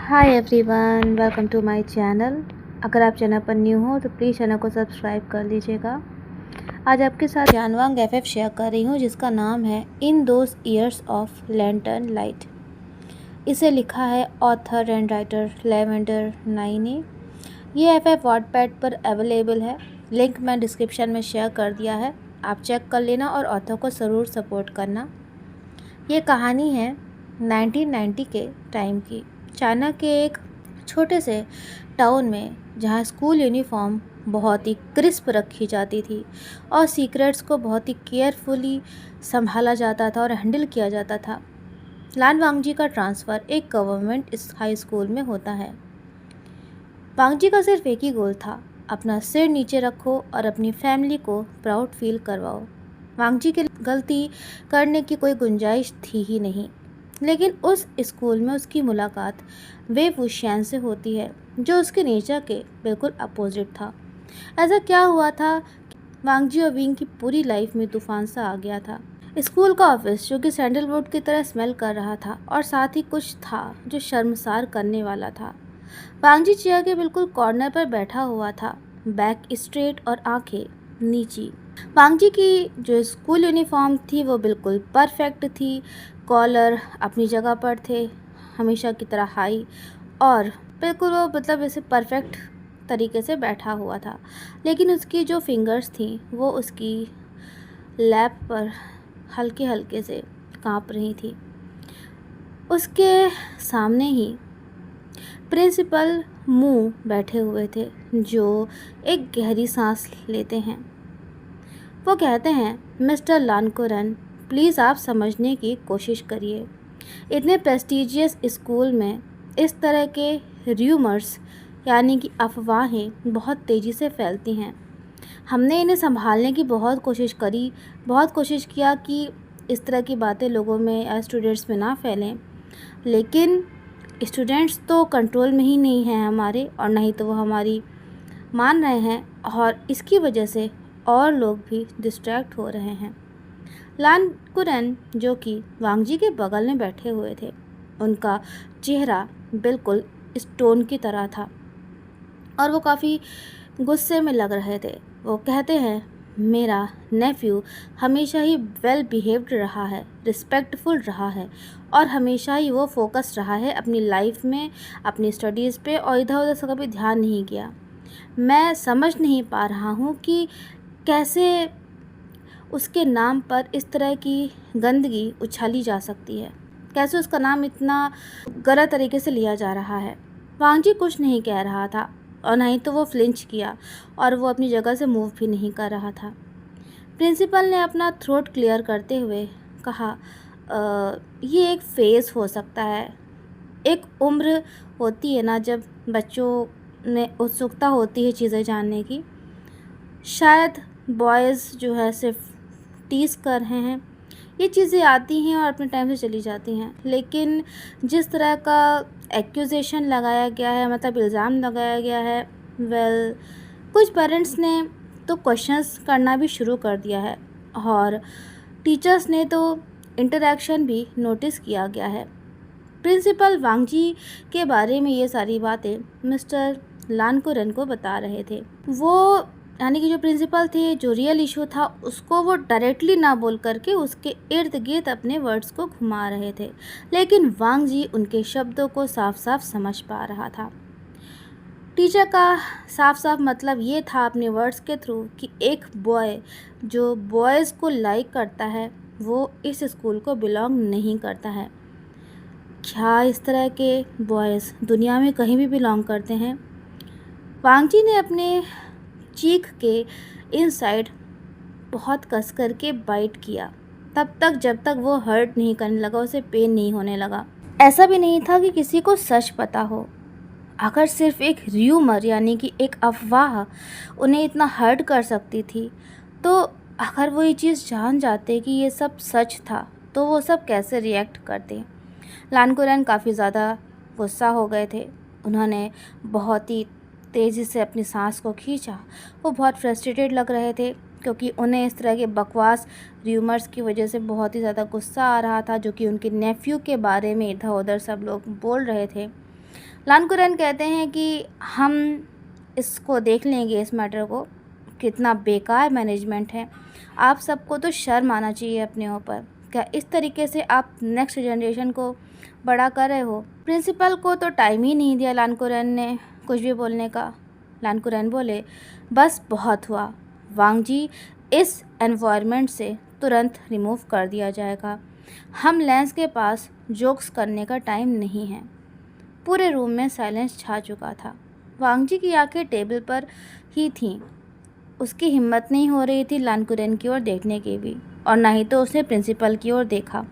Hi everyone, welcome to my channel. अगर आप channel पर न्यू हो तो प्लीज़ चैनल को सब्सक्राइब कर लीजिएगा। आज आपके साथ जानवांग एफएफ शेयर कर रही हूँ जिसका नाम है in those years of lantern light. इसे लिखा है ऑथर एंड राइटर लेवेंडर नाई ने। ये एफएफ वॉटपैड पर अवेलेबल है। लिंक मैं डिस्क्रिप्शन में शेयर कर दिया है, आप चेक कर लेना और ऑथर को ज़रूर सपोर्ट करना। ये कहानी है 1990 के टाइम की। चाइना के एक छोटे से टाउन में जहाँ स्कूल यूनिफॉर्म बहुत ही क्रिस्प रखी जाती थी और सीक्रेट्स को बहुत ही केयरफुली संभाला जाता था और हैंडल किया जाता था। लान वांगजी का ट्रांसफ़र एक गवर्नमेंट हाई स्कूल में होता है। वांगजी का सिर्फ एक ही गोल था, अपना सिर नीचे रखो और अपनी फैमिली को प्राउड फील करवाओ। वांगजी की गलती करने की कोई गुंजाइश थी ही नहीं। लेकिन उस स्कूल में उसकी मुलाकात वे वुशियान से होती है जो उसके नेचर के बिल्कुल अपोजिट था। ऐसा क्या हुआ था, वांगजी और विंग की पूरी लाइफ में तूफान सा आ गया था। स्कूल का ऑफिस जो कि सैंडलवुड की तरह स्मेल कर रहा था और साथ ही कुछ था जो शर्मसार करने वाला था। वांगजी चेयर के बिल्कुल कॉर्नर पर बैठा हुआ था, बैक स्ट्रेट और आंखें नीची। वांगजी की जो स्कूल यूनिफॉर्म थी वो बिल्कुल परफेक्ट थी। कॉलर अपनी जगह पर थे, हमेशा की तरह हाई, और बिल्कुल वो ऐसे परफेक्ट तरीके से बैठा हुआ था। लेकिन उसकी जो फिंगर्स थी वो उसकी लैप पर हल्के हल्के से कांप रही थी। उसके सामने ही प्रिंसिपल मुंह बैठे हुए थे जो एक गहरी सांस लेते हैं। वो कहते हैं, मिस्टर लानकुरन, प्लीज़ आप समझने की कोशिश करिए। इतने प्रेस्टिजियस स्कूल में इस तरह के र्यूमर्स यानी कि अफवाहें बहुत तेज़ी से फैलती हैं। हमने इन्हें संभालने की बहुत कोशिश करी, बहुत कोशिश किया कि इस तरह की बातें लोगों में या स्टूडेंट्स में ना फैलें, लेकिन स्टूडेंट्स तो कंट्रोल में ही नहीं हैं हमारे, और नहीं तो वो हमारी मान रहे हैं, और इसकी वजह से और लोग भी डिस्ट्रैक्ट हो रहे हैं। लान कुरन जो कि वांगजी के बगल में बैठे हुए थे, उनका चेहरा बिल्कुल स्टोन की तरह था और वो काफ़ी गुस्से में लग रहे थे। वो कहते हैं, मेरा नेफ्यू हमेशा ही वेल बिहेव्ड रहा है, रिस्पेक्टफुल रहा है, और हमेशा ही वो फोकस रहा है अपनी लाइफ में, अपनी स्टडीज़ पे, और इधर उधर से कभी ध्यान नहीं किया। मैं समझ नहीं पा रहा हूँ कि कैसे उसके नाम पर इस तरह की गंदगी उछाली जा सकती है, कैसे उसका नाम इतना गलत तरीके से लिया जा रहा है। वांगजी कुछ नहीं कह रहा था और नहीं तो वो फ्लिंच किया, और वो अपनी जगह से मूव भी नहीं कर रहा था। प्रिंसिपल ने अपना थ्रोट क्लियर करते हुए कहा, ये एक फेज़ हो सकता है, एक उम्र होती है ना जब बच्चों में उत्सुकता होती है चीज़ें जानने की। शायद बॉयज़ जो है सिर्फ टीज़ कर रहे हैं, ये चीज़ें आती हैं और अपने टाइम से चली जाती हैं। लेकिन जिस तरह का एक्यूजेशन लगाया गया है, इल्ज़ाम लगाया गया है, कुछ पेरेंट्स ने तो क्वेश्चंस करना भी शुरू कर दिया है और टीचर्स ने तो इंटरेक्शन भी नोटिस किया गया है। प्रिंसिपल वांगजी के बारे में ये सारी बातें मिस्टर लानकुरन को बता रहे थे। वो यानी कि जो प्रिंसिपल थे, जो रियल इशू था उसको वो डायरेक्टली ना बोल करके उसके इर्द गिर्द अपने वर्ड्स को घुमा रहे थे, लेकिन वांगजी उनके शब्दों को साफ साफ समझ पा रहा था। टीचर का साफ साफ मतलब ये था अपने वर्ड्स के थ्रू कि एक बॉय जो बॉयज़ को लाइक करता है वो इस स्कूल को बिलोंग नहीं करता है। क्या इस तरह के बॉयज़ दुनिया में कहीं भी बिलोंग करते हैं? वांगजी ने अपने चीख के इनसाइड बहुत कस करके बाइट किया, तब तक जब तक वो हर्ट नहीं करने लगा, उसे पेन नहीं होने लगा। ऐसा भी नहीं था कि किसी को सच पता हो। अगर सिर्फ एक र्यूमर यानी कि एक अफवाह उन्हें इतना हर्ट कर सकती थी, तो अगर वो ये चीज़ जान जाते कि ये सब सच था तो वो सब कैसे रिएक्ट करते। लानकुरन काफ़ी ज़्यादा गुस्सा हो गए थे। उन्होंने बहुत ही तेज़ी से अपनी सांस को खींचा। वो बहुत फ्रस्ट्रेटेड लग रहे थे क्योंकि उन्हें इस तरह के बकवास र्यूमर्स की वजह से बहुत ही ज़्यादा गुस्सा आ रहा था, जो कि उनके नेफ्यू के बारे में इधर उधर सब लोग बोल रहे थे। लानकुरैन कहते हैं कि हम इसको देख लेंगे, इस मैटर को, कितना बेकार मैनेजमेंट है। आप सबको तो शर्म आना चाहिए अपने ऊपर। क्या इस तरीके से आप नेक्स्ट जनरेशन को बड़ा कर रहे हो? प्रिंसिपल को तो टाइम ही नहीं दिया लानकुरैन ने कुछ भी बोलने का। लानकुरैन बोले, बस बहुत हुआ वांग जी, इस एनवायरनमेंट से तुरंत रिमूव कर दिया जाएगा। हम लेंस के पास जोक्स करने का टाइम नहीं है। पूरे रूम में साइलेंस छा चुका था। वांग जी की आंखें टेबल पर ही थीं। उसकी हिम्मत नहीं हो रही थी लानकुरैन की ओर देखने की भी, और ना ही तो उसने प्रिंसिपल की ओर देखा।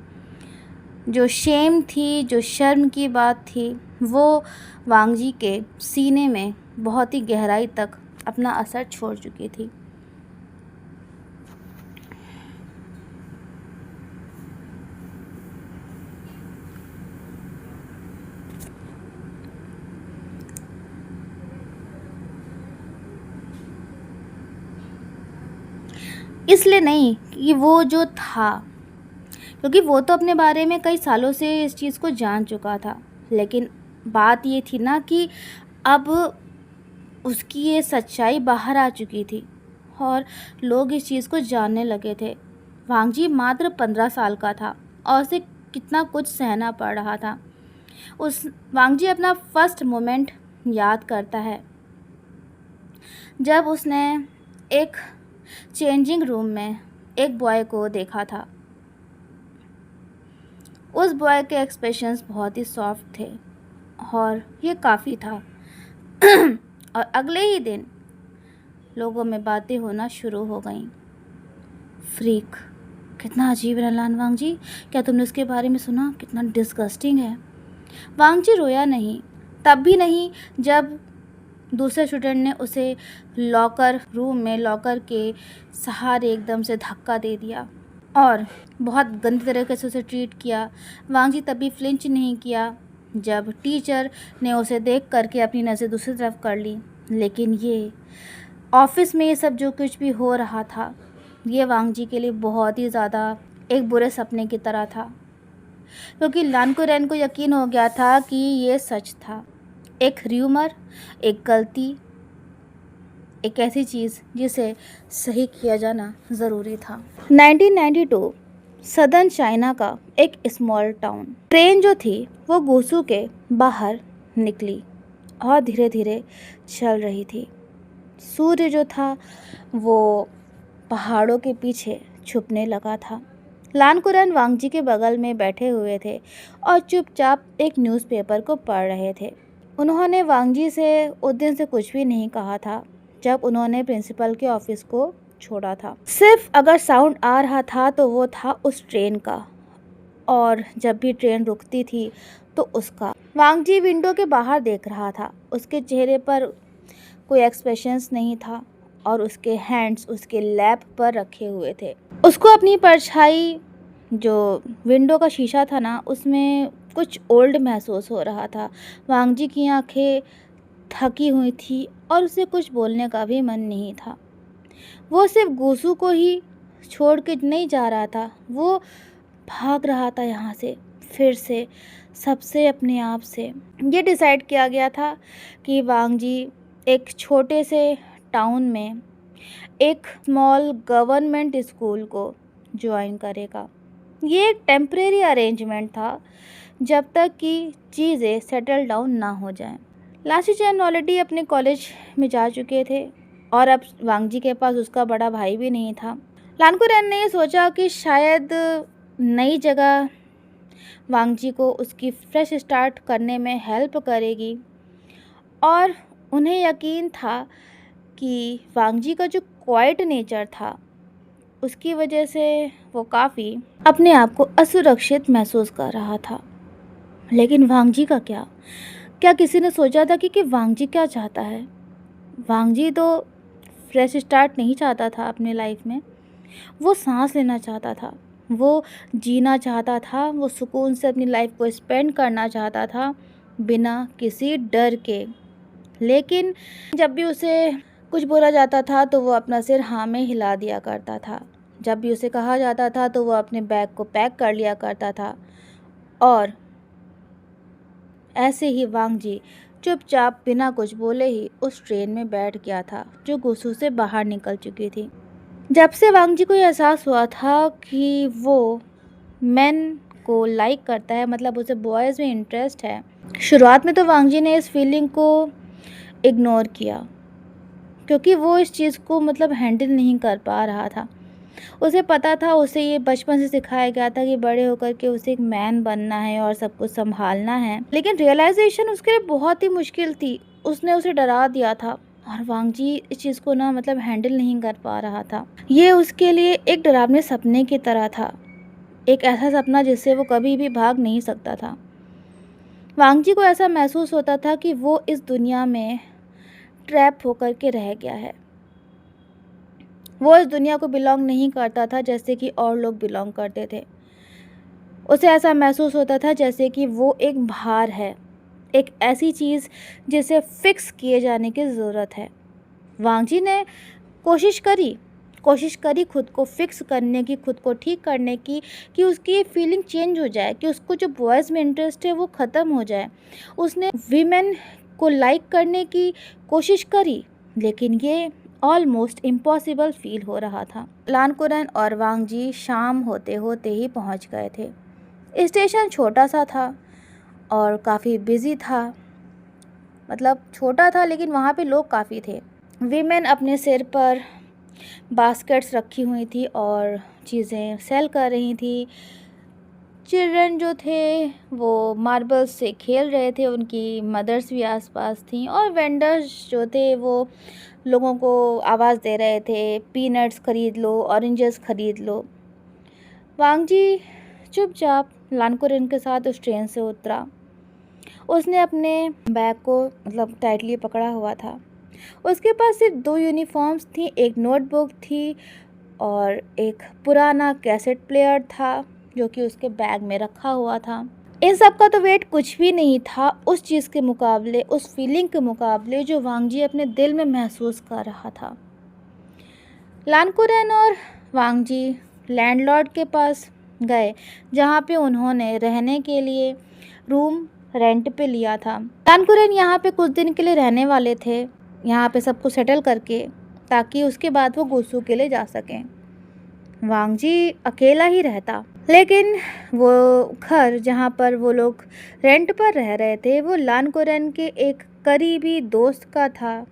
जो शेम थी, जो शर्म की बात थी, वो वांग जी के सीने में बहुत ही गहराई तक अपना असर छोड़ चुकी थी। इसलिए नहीं कि वो जो था, क्योंकि वो तो अपने बारे में कई सालों से इस चीज़ को जान चुका था, लेकिन बात ये थी ना कि अब उसकी ये सच्चाई बाहर आ चुकी थी और लोग इस चीज़ को जानने लगे थे। वांग जी मात्र 15 साल का था और उसे कितना कुछ सहना पड़ रहा था। उस वांग जी अपना फर्स्ट मोमेंट याद करता है, जब उसने एक चेंजिंग रूम में एक बॉय को देखा था। उस बॉय के एक्सप्रेशंस बहुत ही सॉफ्ट थे और ये काफ़ी था। और अगले ही दिन लोगों में बातें होना शुरू हो गईं। फ्रीक, कितना अजीब है लान वांग जी, क्या तुमने उसके बारे में सुना? कितना डिस्गस्टिंग है। वांग जी रोया नहीं, तब भी नहीं जब दूसरे स्टूडेंट ने उसे लॉकर रूम में लॉकर के सहारे एकदम से धक्का दे दिया और बहुत गंदी तरीके से उसे ट्रीट किया। वांग जी तभी फ्लिंच नहीं किया जब टीचर ने उसे देख करके अपनी नज़र दूसरी तरफ कर ली। लेकिन ये ऑफिस में ये सब जो कुछ भी हो रहा था, ये वांग जी के लिए बहुत ही ज़्यादा एक बुरे सपने की तरह था, क्योंकि लानकुरैन को यकीन हो गया था कि ये सच था। एक र्यूमर, एक गलती, एक ऐसी चीज़ जिसे सही किया जाना ज़रूरी था। 1992 सदर्न चाइना का एक स्मॉल टाउन। ट्रेन जो थी वो गुसू के बाहर निकली और धीरे धीरे चल रही थी। सूर्य जो था वो पहाड़ों के पीछे छुपने लगा था। लानकुरैन वांग जी के बगल में बैठे हुए थे और चुपचाप एक न्यूज़पेपर को पढ़ रहे थे। उन्होंने वांग जी से उस दिन से कुछ भी नहीं कहा था जब उन्होंने प्रिंसिपल के ऑफिस को छोड़ा था। सिर्फ अगर साउंड आ रहा था तो वो था उस ट्रेन का, और जब भी ट्रेन रुकती थी तो उसका। वांग जी विंडो के बाहर देख रहा था। उसके चेहरे पर कोई एक्सप्रेशंस नहीं था और उसके हैंड्स उसके लैप पर रखे हुए थे। उसको अपनी परछाई, जो विंडो का शीशा था ना, उसमें कुछ ओल्ड महसूस हो रहा था। वांग जी की आंखें थकी हुई थी और उसे कुछ बोलने का भी मन नहीं था। वो सिर्फ गुसू को ही छोड़ के नहीं जा रहा था, वो भाग रहा था यहाँ से, फिर से, सबसे, अपने आप से। ये डिसाइड किया गया था कि वांग जी एक छोटे से टाउन में एक स्मॉल गवर्नमेंट स्कूल को ज्वाइन करेगा। ये एक टेम्परेरी अरेंजमेंट था जब तक कि चीज़ें सेटल डाउन ना हो जाएं। लासी चैन ऑलरेडी अपने कॉलेज में जा चुके थे और अब वांग जी के पास उसका बड़ा भाई भी नहीं था। लानकुरैन ने ये सोचा कि शायद नई जगह वांग जी को उसकी फ्रेश स्टार्ट करने में हेल्प करेगी, और उन्हें यकीन था कि वांग जी का जो क्वाइट नेचर था उसकी वजह से वो काफ़ी अपने आप को असुरक्षित महसूस कर रहा था। लेकिन वांग जी का क्या क्या किसी ने सोचा था कि वांग जी क्या चाहता है? वांग जी तो फ्रेश स्टार्ट नहीं चाहता था अपने लाइफ में। वो सांस लेना चाहता था, वो जीना चाहता था, वो सुकून से अपनी लाइफ को स्पेंड करना चाहता था बिना किसी डर के। लेकिन जब भी उसे कुछ बोला जाता था तो वो अपना सिर हाँ में हिला दिया करता था। जब भी उसे कहा जाता था तो वो अपने बैग को पैक कर लिया करता था और ऐसे ही वांग जी चुपचाप बिना कुछ बोले ही उस ट्रेन में बैठ गया था जो गुसू से बाहर निकल चुकी थी। जब से वांग जी को यह एहसास हुआ था कि वो मेन को लाइक करता है, मतलब उसे बॉयज़ में इंटरेस्ट है, शुरुआत में तो वांग जी ने इस फीलिंग को इग्नोर किया क्योंकि वो इस चीज़ को मतलब हैंडल नहीं कर पा रहा था। उसे पता था, उसे ये बचपन से सिखाया गया था कि बड़े होकर के उसे एक मैन बनना है और सब कुछ संभालना है, लेकिन रियलाइजेशन उसके लिए बहुत ही मुश्किल थी। उसने उसे डरा दिया था और वांग जी इस चीज़ को ना मतलब हैंडल नहीं कर पा रहा था। ये उसके लिए एक डरावने सपने की तरह था, एक ऐसा सपना जिससे वो कभी भी भाग नहीं सकता था। वांग जी को ऐसा महसूस होता था कि वो इस दुनिया में ट्रैप होकर के रह गया है। वो इस दुनिया को बिलोंग नहीं करता था जैसे कि और लोग बिलोंग करते थे। उसे ऐसा महसूस होता था जैसे कि वो एक भार है, एक ऐसी चीज़ जिसे फिक्स किए जाने की ज़रूरत है। वांग जी ने कोशिश करी खुद को फिक्स करने की, खुद को ठीक करने की, कि उसकी ये फीलिंग चेंज हो जाए, कि उसको जो बॉयज़ में इंटरेस्ट है वो ख़त्म हो जाए। उसने वीमेन को लाइक करने की कोशिश करी, लेकिन ये ऑलमोस्ट इम्पॉसिबल फील हो रहा था। लानकुरन और वांग जी शाम होते होते ही पहुंच गए थे। स्टेशन छोटा सा था और काफ़ी बिजी था, मतलब छोटा था लेकिन वहाँ पे लोग काफ़ी थे। वीमेन अपने सिर पर बास्केट्स रखी हुई थी और चीज़ें सेल कर रही थी। चिल्ड्रन जो थे वो मार्बल्स से खेल रहे थे, उनकी मदर्स भी आसपास थीं, और वेंडर्स जो थे वो लोगों को आवाज़ दे रहे थे, पीनट्स ख़रीद लो, ऑरेंजेस ख़रीद लो। वांग जी चुपचाप लानकुरन के साथ उस ट्रेन से उतरा। उसने अपने बैग को मतलब टाइटली पकड़ा हुआ था। उसके पास सिर्फ 2 यूनिफॉर्म्स थी, एक नोटबुक थी और एक पुराना कैसेट प्लेयर था जो कि उसके बैग में रखा हुआ था। इन सब का तो वेट कुछ भी नहीं था उस चीज़ के मुकाबले, उस फीलिंग के मुकाबले जो वांग जी अपने दिल में महसूस कर रहा था। लानकुरन और वांग जी लैंडलॉर्ड के पास गए जहाँ पे उन्होंने रहने के लिए रूम रेंट पे लिया था। लानकुरन यहाँ पे कुछ दिन के लिए रहने वाले थे, यहाँ पे सब कुछ सेटल करके, ताकि उसके बाद वो गुसू के लिए जा सकें। वांग जी अकेला ही रहता, लेकिन वो घर जहाँ पर वो लोग रेंट पर रह रहे थे वो लानकुरन के एक करीबी दोस्त का था,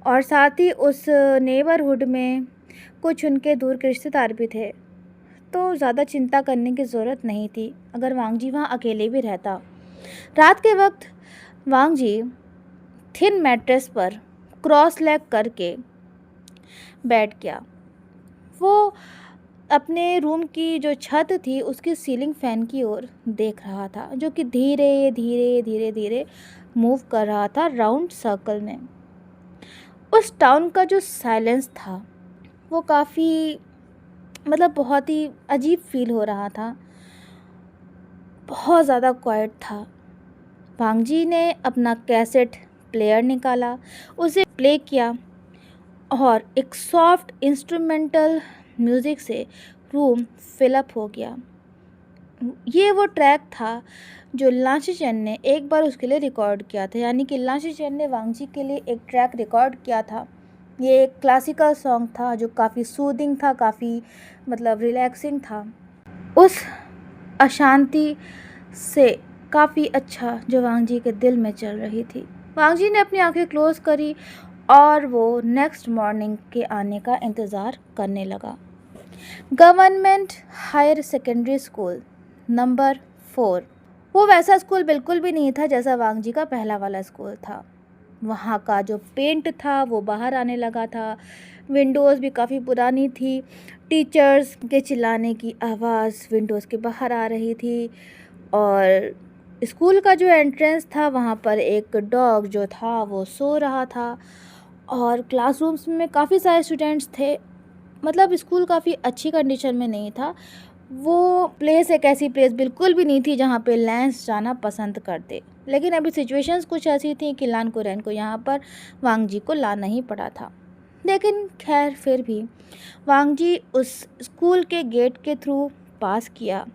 और साथ ही उस नेबरहुड में कुछ उनके दूर के रिश्तेदार भी थे। तो ज़्यादा चिंता करने की ज़रूरत नहीं थी अगर वांग जी वहाँ अकेले भी रहता। रात के वक्त वांग जी थिन मैट्रेस पर क्रॉस लेग करके बैठ गया। वो अपने रूम की जो छत थी उसकी सीलिंग फ़ैन की ओर देख रहा था, जो कि धीरे धीरे धीरे धीरे मूव कर रहा था राउंड सर्कल में। उस टाउन का जो साइलेंस था वो काफ़ी मतलब बहुत ही अजीब फील हो रहा था, बहुत ज़्यादा क्वाइट था। वांग जी ने अपना कैसेट प्लेयर निकाला, उसे प्ले किया और एक सॉफ्ट इंस्ट्रूमेंटल म्यूज़िक से रूम फिलअप हो गया। ये वो ट्रैक था जो लांशी चैन ने एक बार उसके लिए रिकॉर्ड किया था, यानी कि लांशी चैन ने वांग जी के लिए एक ट्रैक रिकॉर्ड किया था। ये एक क्लासिकल सॉन्ग था जो काफ़ी सूदिंग था, काफ़ी मतलब रिलैक्सिंग था। उस अशांति से काफ़ी अच्छा जो वांग जी के दिल में चल रही थी। वांग जी ने अपनी आंखें क्लोज करी और वो नेक्स्ट मॉर्निंग के आने का इंतज़ार करने लगा। Government higher secondary school number 4। वो वैसा स्कूल बिल्कुल भी नहीं था जैसा वांग जी का पहला वाला स्कूल था। वहाँ का जो पेंट था वो बाहर आने लगा था, विंडोज़ भी काफ़ी पुरानी थी, टीचर्स के चिल्लाने की आवाज़ विंडोज़ के बाहर आ रही थी, और स्कूल का जो एंट्रेंस था वहाँ पर एक डॉग जो था वो सो रहा था, और क्लासरूम्स में काफ़ी सारे स्टूडेंट्स थे। मतलब स्कूल काफ़ी अच्छी कंडीशन में नहीं था। वो प्लेस एक ऐसी प्लेस बिल्कुल भी नहीं थी जहाँ पे लैंस जाना पसंद करते, लेकिन अभी सिचुएशंस कुछ ऐसी थी कि लानकुरन को यहाँ पर वांग जी को लाना ही पड़ा था। लेकिन खैर फिर भी वांग जी उस स्कूल के गेट के थ्रू पास किया।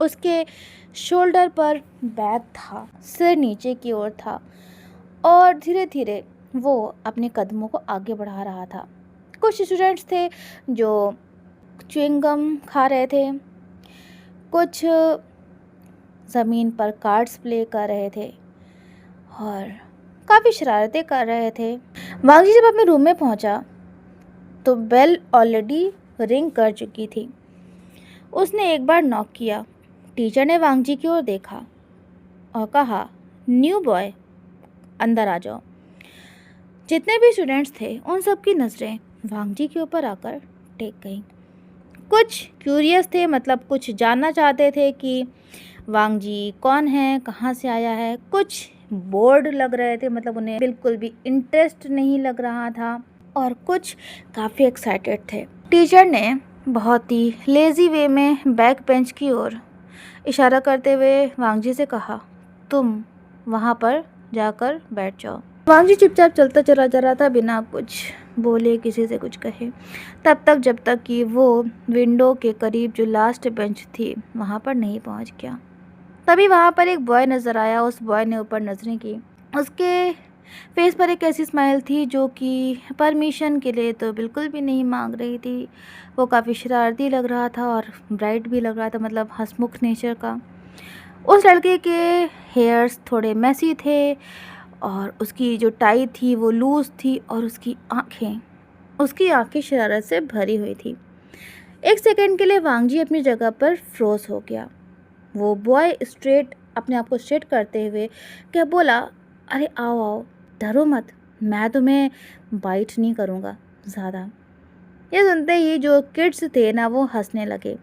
उसके शोल्डर पर बैग था, सिर नीचे की ओर था और धीरे धीरे वो अपने कदमों को आगे बढ़ा रहा था। कुछ स्टूडेंट्स थे जो च्युइंगम खा रहे थे, कुछ ज़मीन पर कार्ड्स प्ले कर रहे थे और काफ़ी शरारतें कर रहे थे। वांगजी जब अपने रूम में पहुंचा तो बेल ऑलरेडी रिंग कर चुकी थी। उसने एक बार नॉक किया। टीचर ने वांगजी की ओर देखा और कहा, न्यू बॉय, अंदर आ जाओ। जितने भी स्टूडेंट्स थे उन सब की नज़रें वांगजी के ऊपर आकर टेक गईं। कुछ क्यूरियस थे, मतलब कुछ जानना चाहते थे कि वांगजी कौन है, कहाँ से आया है। कुछ बोर्ड लग रहे थे, मतलब उन्हें बिल्कुल भी इंटरेस्ट नहीं लग रहा था और कुछ काफ़ी एक्साइटेड थे। टीचर ने बहुत ही लेज़ी वे में बैक बेंच की ओर इशारा करते हुए वांगजी से कहा, तुम वहाँ पर जाकर बैठ जाओ। वांगजी चुपचाप चलता चला जा रहा था, बिना कुछ बोले, किसी से कुछ कहे, तब तक जब तक कि वो विंडो के करीब जो लास्ट बेंच थी वहाँ पर नहीं पहुँच गया। तभी वहाँ पर एक बॉय नज़र आया। उस बॉय ने ऊपर नज़रें की। उसके फेस पर एक ऐसी स्माइल थी जो कि परमिशन के लिए तो बिल्कुल भी नहीं मांग रही थी। वो काफ़ी शरारती लग रहा था और ब्राइट भी लग रहा था, मतलब हंसमुख नेचर का। उस लड़के के हेयर्स थोड़े मैसी थे और उसकी जो टाई थी वो लूज़ थी और उसकी आंखें शरारत से भरी हुई थी। एक सेकंड के लिए वांगजी अपनी जगह पर फ्रोज हो गया। वो बॉय अपने आप को स्ट्रेट करते हुए क्या बोला, अरे आओ आओ, डरो मत, मैं तुम्हें बाइट नहीं करूँगा ज़्यादा। ये सुनते ही जो किड्स थे ना वो हंसने लगे।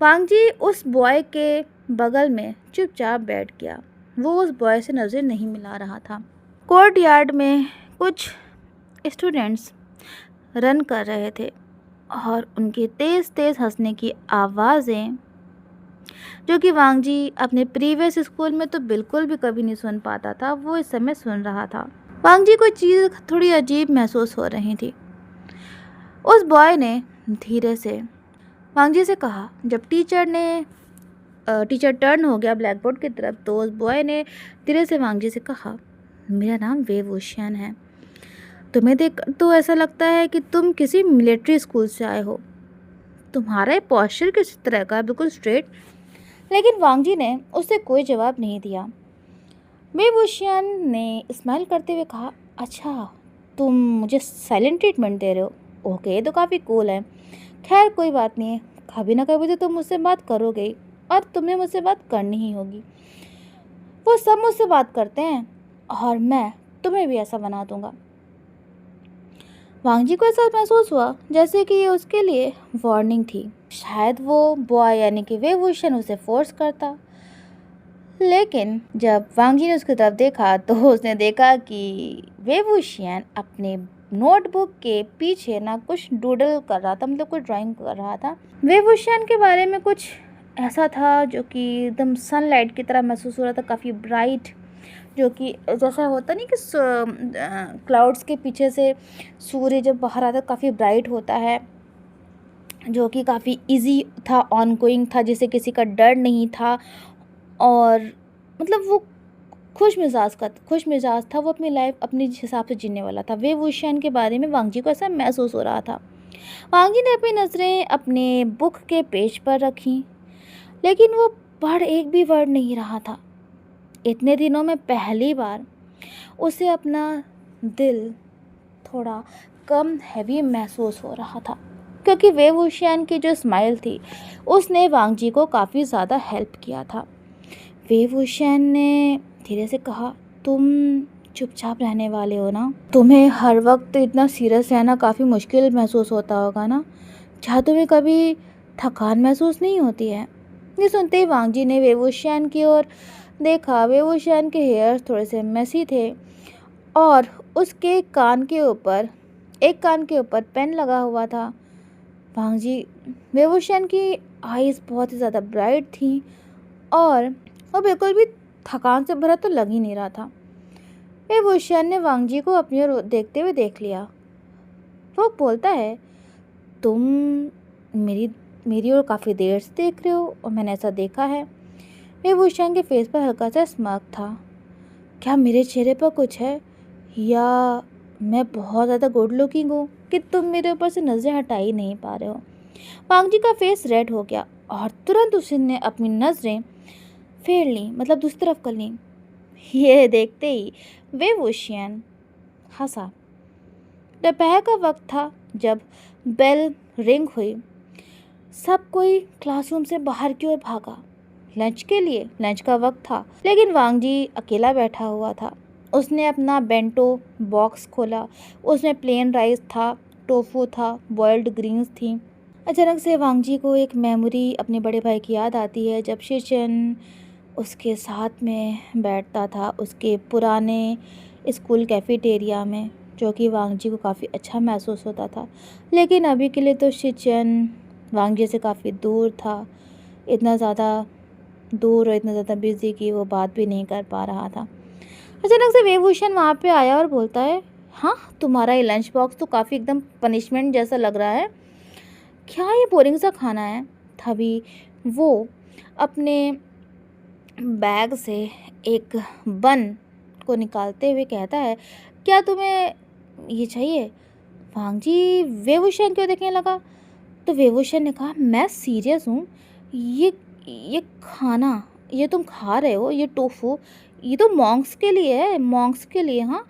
वांगजी उस बॉय के बगल में चुपचाप बैठ गया। वो उस बॉय से नज़र नहीं मिला रहा था। कोर्ट यार्ड में कुछ स्टूडेंट्स रन कर रहे थे और उनके तेज़ तेज़ हंसने की आवाज़ें, जो कि वांगजी अपने प्रीवियस स्कूल में तो बिल्कुल भी कभी नहीं सुन पाता था, वो इस समय सुन रहा था। वांगजी को चीज़ थोड़ी अजीब महसूस हो रही थी। उस बॉय ने धीरे से वांगजी से कहा। जब टीचर टर्न हो गया ब्लैक बोर्ड की तरफ तो उस बॉय ने धीरे से वांगजी से कहा, मेरा नाम वेव वुशियन है। तुम्हें देख तो ऐसा लगता है कि तुम किसी मिलिट्री स्कूल से आए हो। तुम्हारा पोस्चर किस तरह का, बिल्कुल स्ट्रेट। लेकिन वांगजी ने उससे कोई जवाब नहीं दिया। वेव वुशियन ने स्माइल करते हुए कहा, अच्छा तुम मुझे साइलेंट ट्रीटमेंट दे रहे हो, ओके, तो काफ़ी कूल है। खैर कोई बात नहीं है, कभी ना कभी तो तुम मुझसे बात करोगे ही और तुम्हें मुझसे बात करनी ही होगी। वो सब मुझसे बात करते हैं और मैं तुम्हें भी ऐसा बना दूंगा। वांगजी को ऐसा महसूस हुआ जैसे कि ये उसके लिए वार्निंग थी। शायद वो बॉय यानी कि वेव वुशियन उसे फोर्स करता। लेकिन जब वांगजी ने उसकी तरफ देखा तो उसने देखा कि वेव वुशियन अपने नोटबुक के पीछे ना कुछ डूडल कर रहा था, मतलब कुछ ड्राइंग कर रहा था। वेव वुशियन के बारे में कुछ ऐसा था जो कि एकदम सनलाइट की तरह महसूस हो रहा था, काफ़ी ब्राइट, जो कि जैसा होता नहीं कि क्लाउड्स के पीछे से सूर्य जब बाहर आता काफ़ी ब्राइट होता है, जो कि काफ़ी इजी था, ऑन गोइंग था, जिसे किसी का डर नहीं था और मतलब वो खुश मिजाज था। वो अपनी लाइफ अपने हिसाब से जीने वाला था। वेव वुशियन के बारे में वांगजी को ऐसा महसूस हो रहा था। वांगजी ने अपनी नज़रें अपने बुक के पेज पर रखीं, लेकिन वो पढ़ एक भी वर्ड नहीं रहा था। इतने दिनों में पहली बार उसे अपना दिल थोड़ा कम हैवी महसूस हो रहा था, क्योंकि वेव वुशियन की जो स्माइल थी उसने वांगजी को काफ़ी ज़्यादा हेल्प किया था। वेव वुशियन ने धीरे से कहा, तुम चुपचाप रहने वाले हो ना? तुम्हें हर वक्त इतना सीरियस रहना काफ़ी मुश्किल महसूस होता होगा ना? क्या तुम्हें कभी थकान महसूस नहीं होती है? ये सुनते ही वांगजी ने वेव वुशियन की ओर देखा। वेव वुशियन के हेयर्स थोड़े से मेसी थे और उसके एक कान के ऊपर पेन लगा हुआ था। वेव वुशियन की आईज़ बहुत ही ज़्यादा ब्राइट थी और वो बिल्कुल भी थकान से भरा तो लग ही नहीं रहा था। वेव वुशियन ने वांगजी को अपनी ओर देखते हुए देख लिया। वो बोलता है, तुम मेरी मेरी ओर काफ़ी देर से देख रहे हो और मैंने ऐसा देखा है। विभूषण के फेस पर हल्का सा स्मार्क था। क्या मेरे चेहरे पर कुछ है, या मैं बहुत ज़्यादा गुड लुकिंग हूँ कि तुम मेरे ऊपर से नज़रें हटा ही नहीं पा रहे हो? वांग जी का फेस रेड हो गया और तुरंत उसने अपनी नज़रें फेर ली, मतलब दूसरी तरफ कर ली। ये देखते ही विभूषण हंसा। दोपहर का वक्त था जब बेल रिंग हुई। सब कोई क्लासरूम से बाहर की ओर भागा। लंच के लिए, लंच का वक्त था, लेकिन वांग जी अकेला बैठा हुआ था। उसने अपना बेंटो बॉक्स खोला। उसमें प्लेन राइस था, टोफू था, बॉइल्ड ग्रीन्स थी। अचानक से वांग जी को एक मेमोरी अपने बड़े भाई की याद आती है, जब शिचन उसके साथ में बैठता था उसके पुराने स्कूल कैफेटेरिया में, जो कि वांग जी को काफ़ी अच्छा महसूस होता था। लेकिन अभी के लिए तो शिचन वांग जी से काफ़ी दूर था, इतना ज़्यादा दूर और इतना ज़्यादा बिजी कि वो बात भी नहीं कर पा रहा था। अचानक से विभूषण वहाँ पे आया और बोलता है, हाँ तुम्हारा ये लंच बॉक्स तो काफ़ी एकदम पनिशमेंट जैसा लग रहा है। क्या ये बोरिंग सा खाना है? तभी वो अपने बैग से एक बन को निकालते हुए कहता है, क्या तुम्हें ये चाहिए? वांग जी विभूषण क्यों देखने लगा, तो विभूषण ने कहा, मैं सीरियस हूँ। ये खाना, ये तुम खा रहे हो, ये टोफू, ये तो मॉन्क्स के लिए है, मॉन्क्स के लिए। हाँ,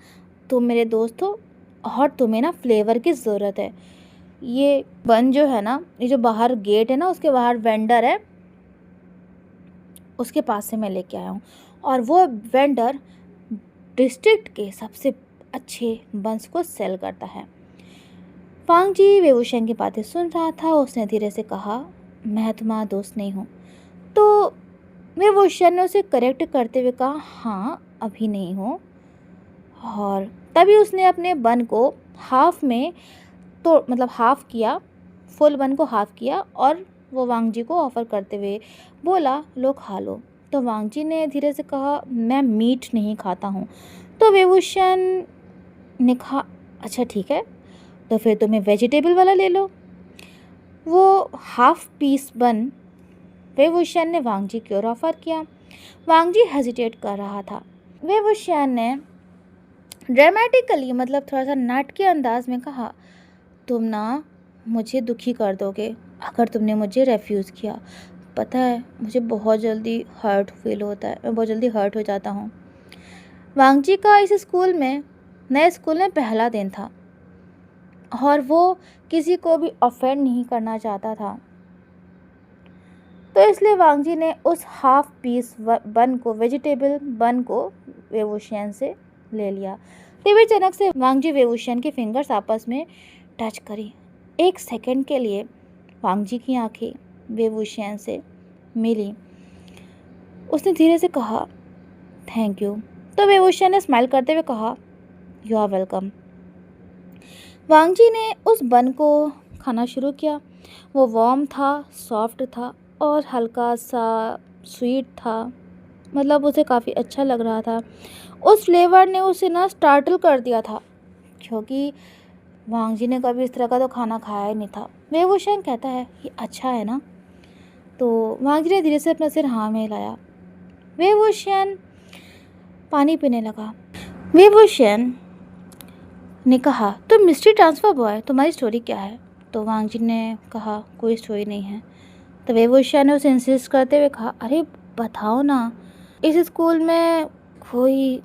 तुम मेरे दोस्त हो और तुम्हें ना फ्लेवर की ज़रूरत है। ये बन जो है ना, ये जो बाहर गेट है ना, उसके बाहर वेंडर है, उसके पास से मैं लेके आया हूँ। और वो वेंडर डिस्ट्रिक्ट के सबसे अच्छे बंस को सेल करता है। वांग जी विभूषण की बातें सुन रहा था। उसने धीरे से कहा, मैं तुम्हारा दोस्त नहीं हूँ। तो विभूषण ने उसे करेक्ट करते हुए कहा, हाँ अभी नहीं हो। और तभी उसने अपने बन को हाफ में तो मतलब हाफ किया, फुल बन को हाफ किया और वो वांग जी को ऑफ़र करते हुए बोला, लो खा लो। तो वांग जी ने धीरे से कहा, मैं मीट नहीं खाता हूँ। तो विभूषण ने कहा, अच्छा ठीक है, तो फिर तुम्हें वेजिटेबल वाला ले लो। वो हाफ पीस बन विभूषण ने वांग जी की ओर ऑफ़र किया। वांग जी हेजिटेट कर रहा था। विभूषण ने ड्रामेटिकली, मतलब थोड़ा सा नाटकीय अंदाज में कहा, तुम ना मुझे दुखी कर दोगे अगर तुमने मुझे रेफ्यूज़ किया। पता है मुझे बहुत जल्दी हर्ट फील होता है, मैं बहुत जल्दी हर्ट हो जाता हूँ। वांग जी का इस स्कूल में, नए स्कूल में पहला दिन था और वो किसी को भी ऑफेंड नहीं करना चाहता था। तो इसलिए वांग जी ने उस हाफ पीस बन को, वेजिटेबल बन को विभूषण से ले लिया। तभी अचानक से वांग जी विभूषण की फिंगर्स आपस में टच करी। एक सेकंड के लिए वांग जी की आंखें विभूषण से मिली। उसने धीरे से कहा, थैंक यू। तो विभूषण ने स्माइल करते हुए कहा, यू आर वेलकम। वांग जी ने उस बन को खाना शुरू किया। वो वार्म था, सॉफ्ट था और हल्का सा स्वीट था, मतलब उसे काफ़ी अच्छा लग रहा था। उस फ्लेवर ने उसे ना स्टार्टल कर दिया था, क्योंकि वांग जी ने कभी इस तरह का तो खाना खाया ही नहीं था। विभूषण कहता है, ये अच्छा है ना? तो वांग जी ने धीरे से अपना सिर हाँ में हिलाया। विभूषण पानी पीने लगा। विभूषण ने कहा, तुम मिस्ट्री ट्रांसफ़र बॉय, तुम्हारी स्टोरी क्या है? तो वांग जी ने कहा, कोई स्टोरी नहीं है। तो विभूषण ने उसे इंसिस्ट करते हुए कहा, अरे बताओ ना, इस स्कूल में कोई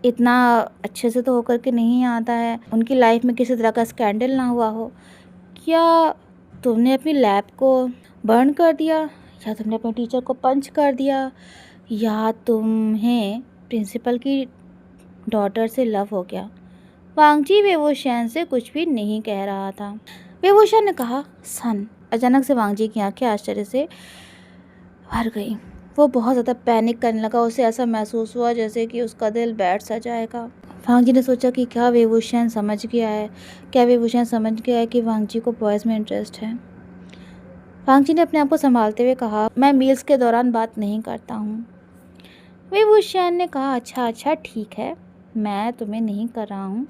इतना अच्छे से तो होकर के नहीं आता है, उनकी लाइफ में किसी तरह का स्कैंडल ना हुआ हो। क्या तुमने अपनी लैब को बर्न कर दिया, या तुमने अपने टीचर को पंच कर दिया, या तुम्हें प्रिंसिपल की डॉटर से लव हो गया? वांग जी विभूषण से कुछ भी नहीं कह रहा था। विभूषण ने कहा, सन। अचानक से वांग जी की आंखें आश्चर्य से भर गई। वो बहुत ज़्यादा पैनिक करने लगा। उसे ऐसा महसूस हुआ जैसे कि उसका दिल बैठ सा जाएगा। वांग जी ने सोचा कि क्या विभूषण समझ गया है, क्या विभूषण समझ गया है कि वांग जी को बॉयज़ में इंटरेस्ट है। वांग जी ने अपने आप को संभालते हुए कहा, मैं मील्स के दौरान बात नहीं करता हूँ। विभूषण ने कहा, अच्छा अच्छा ठीक है, मैं तुम्हें नहीं कर रहा हूँ।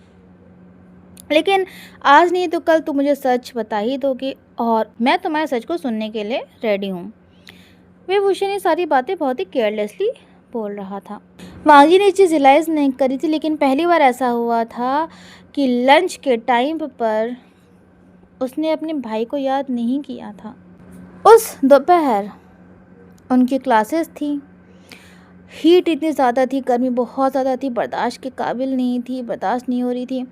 लेकिन आज नहीं तो कल तुम मुझे सच बता ही दोगे और मैं तुम्हारे सच को सुनने के लिए रेडी हूँ। विभूषण ये सारी बातें बहुत ही केयरलेसली बोल रहा था। वांगी ने ये चीज़ रियलाइज़ नहीं करी थी, लेकिन पहली बार ऐसा हुआ था कि लंच के टाइम पर उसने अपने भाई को याद नहीं किया था। उस दोपहर उनकी क्लासेस थी। हीट इतनी ज़्यादा थी, गर्मी बहुत ज़्यादा थी, बर्दाश्त के काबिल नहीं थी, बर्दाश्त नहीं हो रही थी।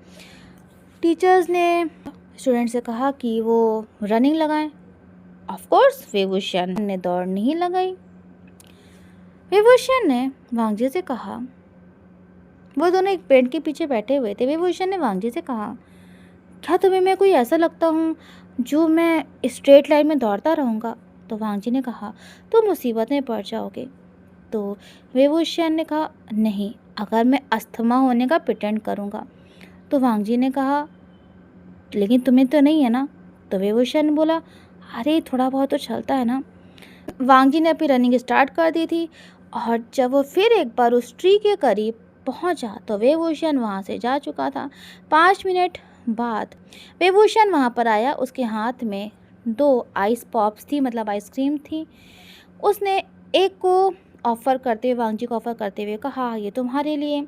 टीचर्स ने स्टूडेंट से कहा कि वो रनिंग लगाएं। ऑफ कोर्स विभूषण ने दौड़ नहीं लगाई। विभूषण ने वांगजी से कहा, वो दोनों एक पेड़ के पीछे बैठे हुए थे। विभूषण ने वांगजी से कहा, क्या तुम्हें मैं कोई ऐसा लगता हूँ जो मैं स्ट्रेट लाइन में दौड़ता रहूँगा? तो वांगजी ने कहा, तुम मुसीबत में पड़ जाओगे। तो विभूषण ने कहा, नहीं, अगर मैं अस्थमा होने का प्रिटेंड करूँगा। तो वांगजी ने कहा, लेकिन तुम्हें तो नहीं है ना? तो विभूषण ने बोला, अरे थोड़ा बहुत तो चलता है ना। वांगजी ने अपनी रनिंग स्टार्ट कर दी थी और जब वो फिर एक बार उस ट्री के करीब पहुंचा तो विभूषण वहां से जा चुका था। 5 मिनट बाद विभूषण वहां पर आया। उसके हाथ में 2 आइस पॉप्स थी, मतलब आइसक्रीम थी। उसने एक को ऑफ़र करते हुए, वांगजी को ऑफ़र करते हुए कहा, ये तुम्हारे लिए,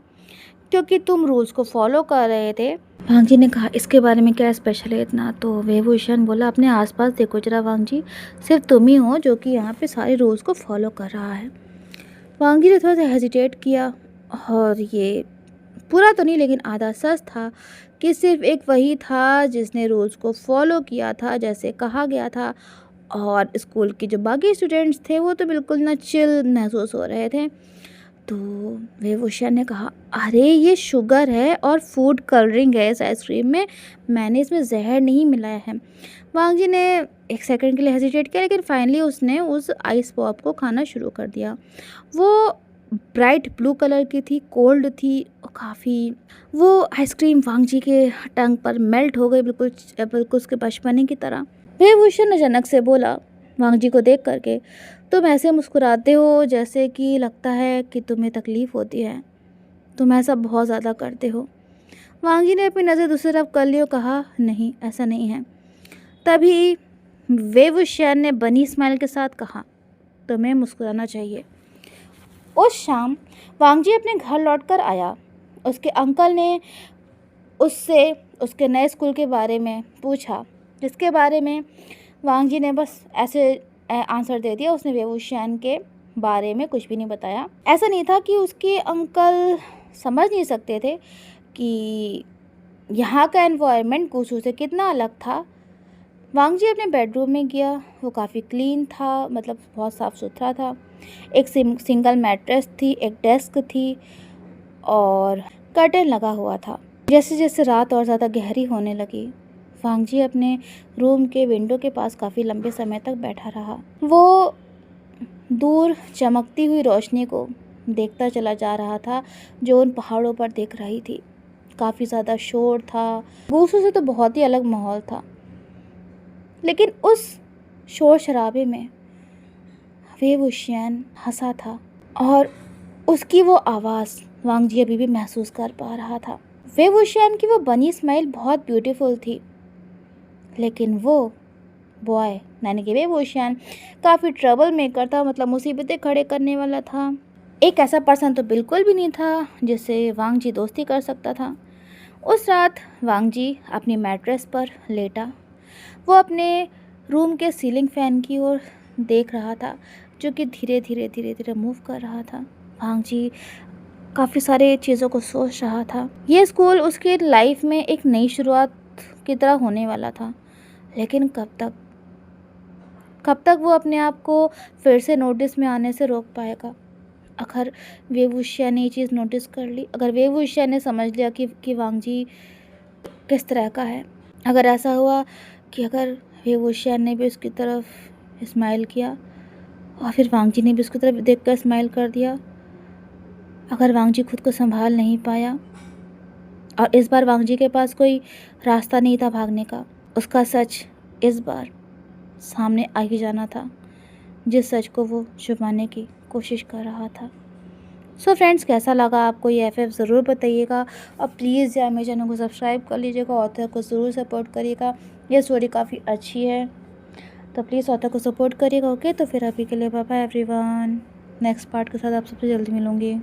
क्योंकि तुम रूल्स को फॉलो कर रहे थे। वांगजी ने कहा, इसके बारे में क्या स्पेशल है इतना? तो विभूषण बोला, अपने आसपास देखो जरा वांगजी, सिर्फ तुम ही हो जो कि यहाँ पे सारे रूल्स को फॉलो कर रहा है। वांगजी ने थोड़ा सा हेजिटेट किया, और ये पूरा तो नहीं लेकिन आधा सच था कि सिर्फ एक वही था जिसने रूल्स को फॉलो किया था जैसे कहा गया था, और स्कूल के जो बाकी स्टूडेंट्स थे वो तो बिल्कुल ना चिल महसूस हो रहे थे। तो विभूषण ने कहा, अरे ये शुगर है और फूड कलरिंग है इस आइसक्रीम में, मैंने इसमें जहर नहीं मिलाया है। वांगजी ने एक सेकंड के लिए हेजिटेट किया, लेकिन फाइनली उसने उस आइस पॉप को खाना शुरू कर दिया। वो ब्राइट ब्लू कलर की थी, कोल्ड थी और काफ़ी, वो आइसक्रीम वांगजी के टंग पर मेल्ट हो गई, बिल्कुल बिल्कुल उसके बचपने की तरह। विभूषण अचानक से बोला वांगजी को देख करके, तुम ऐसे मुस्कुराते हो जैसे कि लगता है कि तुम्हें तकलीफ़ होती है, तुम ऐसा बहुत ज़्यादा करते हो। वांगजी ने अपनी नज़र दूसरी तरफ कर ली और कहा, नहीं ऐसा नहीं है। तभी विभूषण ने बनी स्माइल के साथ कहा, तुम्हें मुस्कुराना चाहिए। उस शाम वांगजी अपने घर लौटकर आया। उसके अंकल ने उससे उसके नए स्कूल के बारे में पूछा, जिसके बारे में वांगजी ने बस ऐसे आंसर दे दिया। उसने विभूषण के बारे में कुछ भी नहीं बताया। ऐसा नहीं था कि उसके अंकल समझ नहीं सकते थे कि यहाँ का एनवायरनमेंट गुसू से कितना अलग था। वांगजी अपने बेडरूम में गया। वो काफ़ी क्लीन था, मतलब बहुत साफ़ सुथरा था। एक सिंगल मैट्रेस थी, एक डेस्क थी और कर्टेन लगा हुआ था। जैसे जैसे रात और ज़्यादा गहरी होने लगी, वांगजी अपने रूम के विंडो के पास काफ़ी लंबे समय तक बैठा रहा। वो दूर चमकती हुई रोशनी को देखता चला जा रहा था जो उन पहाड़ों पर दिख रही थी। काफ़ी ज़्यादा शोर था, गुसू से तो बहुत ही अलग माहौल था, लेकिन उस शोर शराबे में विभूषण हंसा था और उसकी वो आवाज़ वांगजी अभी भी महसूस कर पा रहा था। विभूषण की वो बनी स्माइल बहुत ब्यूटीफुल थी, लेकिन वो बॉय यानी कि विभूषण काफ़ी ट्रबल मेकर था, मतलब मुसीबतें खड़े करने वाला था। एक ऐसा पर्सन तो बिल्कुल भी नहीं था जिससे वांगजी दोस्ती कर सकता था। उस रात वांगजी अपनी मैट्रेस पर लेटा। वो अपने रूम के सीलिंग फ़ैन की ओर देख रहा था जो कि धीरे धीरे मूव कर रहा था। वांगजी काफ़ी सारे चीज़ों को सोच रहा था। ये स्कूल उसकी लाइफ में एक नई शुरुआत की तरह होने वाला था, लेकिन कब तक वो अपने आप को फिर से नोटिस में आने से रोक पाएगा? अगर विभूषण ने ये चीज़ नोटिस कर ली, अगर विभूषण ने समझ लिया कि वांगजी किस तरह का है, अगर ऐसा हुआ कि अगर विभूषण ने भी उसकी तरफ स्माइल किया और फिर वांगजी ने भी उसकी तरफ देखकर स्माइल कर दिया, अगर वांगजी खुद को संभाल नहीं पाया और इस बार वांगजी के पास कोई रास्ता नहीं था भागने का, उसका सच इस बार सामने आ ही जाना था, जिस सच को वो छुपाने की कोशिश कर रहा था। सो फ्रेंड्स, कैसा लगा आपको ये एफएफ ज़रूर बताइएगा और प्लीज़ यार मेरे चैनल को सब्सक्राइब कर लीजिएगा, ऑथर को ज़रूर सपोर्ट करिएगा। ये स्टोरी काफ़ी अच्छी है, तो प्लीज़ ऑथर को सपोर्ट करिएगा। ओके, तो फिर अभी के लिए bye bye everyone. Next part के साथ आप सबसे जल्दी मिलूँगी।